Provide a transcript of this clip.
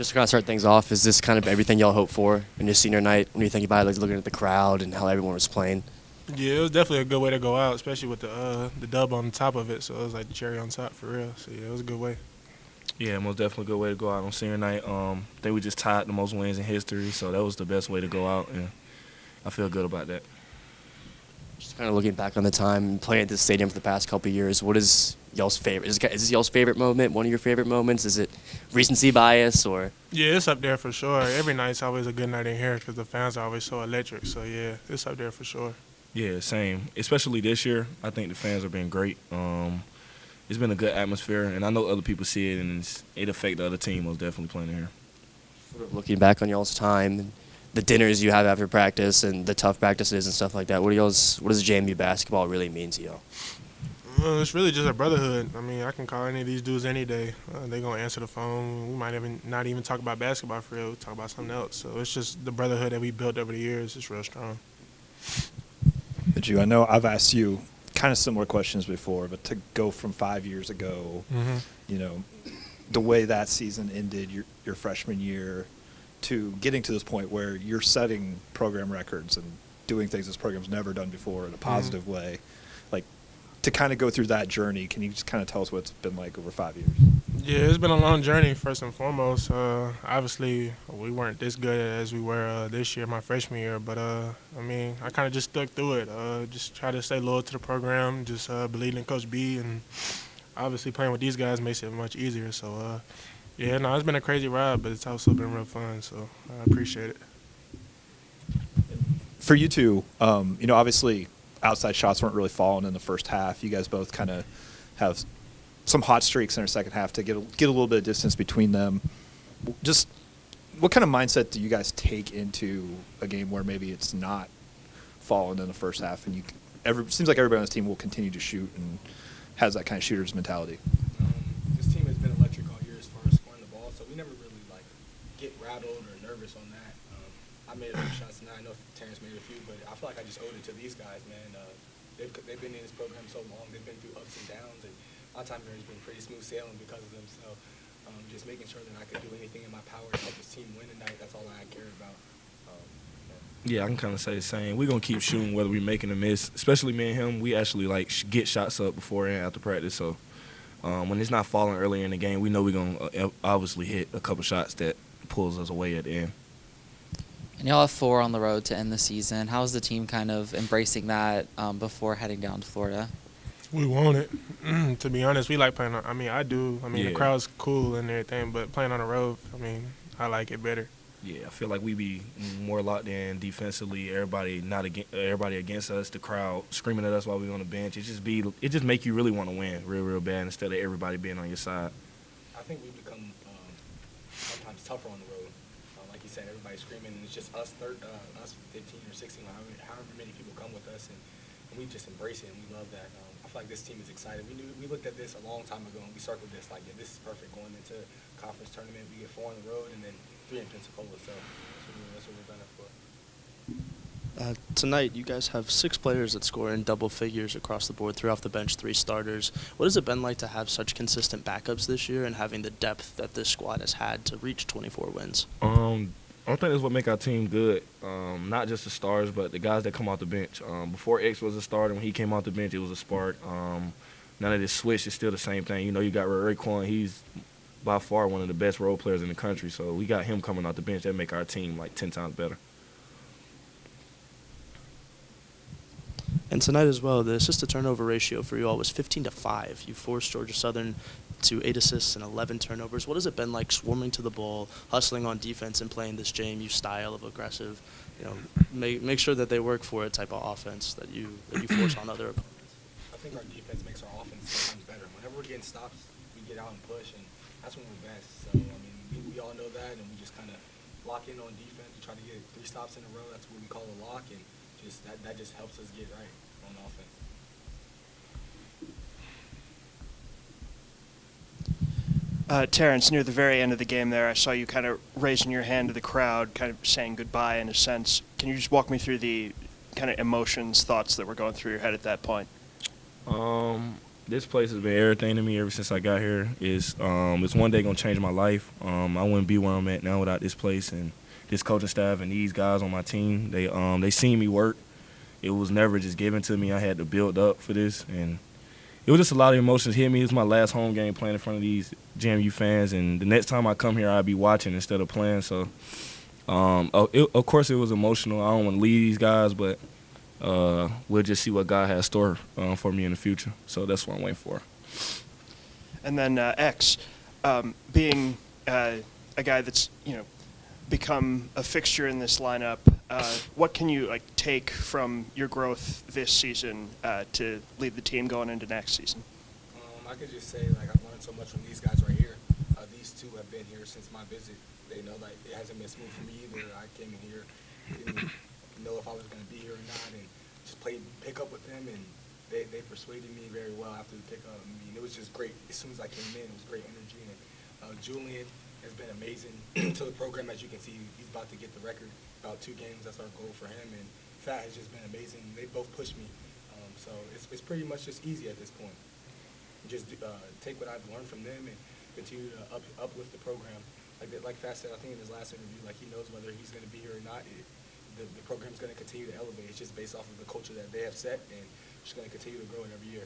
Just to kind of start things off, is this kind of everything y'all hope for in your senior night when you think about it, like looking at the crowd and how everyone was playing? Yeah, it was definitely a good way to go out, especially with the dub on the top of it. So it was like the cherry on top for real. So yeah, it was a good way. Yeah, most definitely a good way to go out on senior night. I think we just tied the most wins in history, so that was the best way to go out, and I feel good about that. Just kind of looking back on the time playing at this stadium for the past couple of years, what is y'all's favorite? Is this y'all's favorite moment? One of your favorite moments? Is it recency bias or? Yeah, it's up there for sure. Every night's always a good night in here because the fans are always so electric. So yeah, it's up there for sure. Yeah, same. Especially this year, I think the fans have been great. It's been a good atmosphere, and I know other people see it, and it affects the other team most definitely playing here. Sort of looking back on y'all's time, the dinners you have after practice and the tough practices and stuff like that, what does JMU basketball really mean to y'all? Well, it's really just a brotherhood. I mean, I can call any of these dudes any day. They're going to answer the phone. We might even not even talk about basketball for real. We talk about something else. So it's just the brotherhood that we built over the years. It's real strong. But I know I've asked you kind of similar questions before, but to go from 5 years ago, the way that season ended, your freshman year, to getting to this point where you're setting program records and doing things this program's never done before in a positive way, like to kind of go through that journey, can you just kind of tell us what it's been like over 5 years? Yeah, it's been a long journey, first and foremost. Obviously, we weren't this good as we were this year, my freshman year, but, I mean, I kind of just stuck through it. Just try to stay loyal to the program, just believe in Coach B, and obviously playing with these guys makes it much easier. So, yeah, no, it's been a crazy ride, but it's also been real fun, so I appreciate it. For you two, obviously outside shots weren't really falling in the first half. You guys both kind of have some hot streaks in our second half to get a little bit of distance between them. Just what kind of mindset do you guys take into a game where maybe it's not falling in the first half and it seems like everybody on this team will continue to shoot and has that kind of shooter's mentality? This team has been electric all year as far as scoring the ball, so we never really get rattled or nervous on that. I made a few shots tonight. I know Terrence made a few, but I feel like I just owed it to these guys, man. They've been in this program so long. They've been through ups and downs, and my time here has been pretty smooth sailing because of them. So just making sure that I could do anything in my power to help this team win tonight, that's all I care about. Yeah, I can kind of say the same. We're going to keep shooting whether we're making a miss, especially me and him. We actually get shots up before and after practice. So when it's not falling earlier in the game, we know we're going to obviously hit a couple shots that pulls us away at the end. And y'all have 4 on the road to end the season. How's the team kind of embracing that before heading down to Florida? We want it. To be honest, we like playing on – I do. The crowd's cool and everything, but playing on the road, I like it better. Yeah, I feel like we be more locked in defensively. Everybody against us. The crowd screaming at us while we on the bench. It just make you really want to win real bad instead of everybody being on your side. I think we've become sometimes tougher on the road. Like you said, everybody's screaming, and it's just us 15 or 16, however many people come with us, and we just embrace it, and we love that. I feel like this team is excited. We looked at this a long time ago, and we circled this this is perfect going into conference tournament. We get 4 on the road, and then 3 in Pensacola, so that's what we're gunning for. Tonight, you guys have 6 players that score in double figures across the board, 3 off the bench, 3 starters. What has it been like to have such consistent backups this year and having the depth that this squad has had to reach 24 wins? I think that's what make our team good. Not just the stars, but the guys that come off the bench. Before X was a starter, when he came off the bench, it was a spark. Now that it's switched, it's still the same thing. You got Raekwon. He's by far one of the best role players in the country. So we got him coming off the bench. That make our team 10 times better. And tonight as well, the assist-to-turnover ratio for you all was 15-5. You forced Georgia Southern to 8 assists and 11 turnovers. What has it been like swarming to the ball, hustling on defense, and playing this JMU style of aggressive, make sure that they work for it type of offense that you force on other opponents? I think our defense makes our offense sometimes better. Whenever we're getting stops, we get out and push, and that's when we're best. So, we all know that, and we just kind of lock in on defense. We try to get 3 stops in a row. That's what we call a lock, and that just helps us get right on offense. Terrence, near the very end of the game there, I saw you kind of raising your hand to the crowd, kind of saying goodbye in a sense. Can you just walk me through the kind of emotions, thoughts that were going through your head at that point? This place has been everything to me ever since I got here. It's one day gonna change my life. I wouldn't be where I'm at now without this place and this coaching staff and these guys on my team. They seen me work. It was never just given to me. I had to build up for this, and it was just a lot of emotions hit me. It was my last home game playing in front of these JMU fans, and the next time I come here, I'll be watching instead of playing. So, of course, it was emotional. I don't want to leave these guys, but we'll just see what God has store for me in the future. So that's what I'm waiting for. And then X, being a guy that's become a fixture in this lineup, what can you take from your growth this season to lead the team going into next season? I could just say I've learned so much from these guys right here. These two have been here since my visit. They know it hasn't been smooth for me either. I came in here, didn't know if I was going to be here or not, and just pick up with them, and they persuaded me very well after the pickup. I mean, it was just great. As soon as I came in, it was great energy. And Julian has been amazing to the program. As you can see, he's about to get the record, about 2 games. That's our goal for him. And Fat has just been amazing. They both pushed me. So it's pretty much just easy at this point. Just take what I've learned from them and continue to uplift the program. Like Fat said, I think in his last interview, he knows whether he's going to be here or not. The program's going to continue to elevate. It's just based off of the culture that they have set, and it's going to continue to grow every year.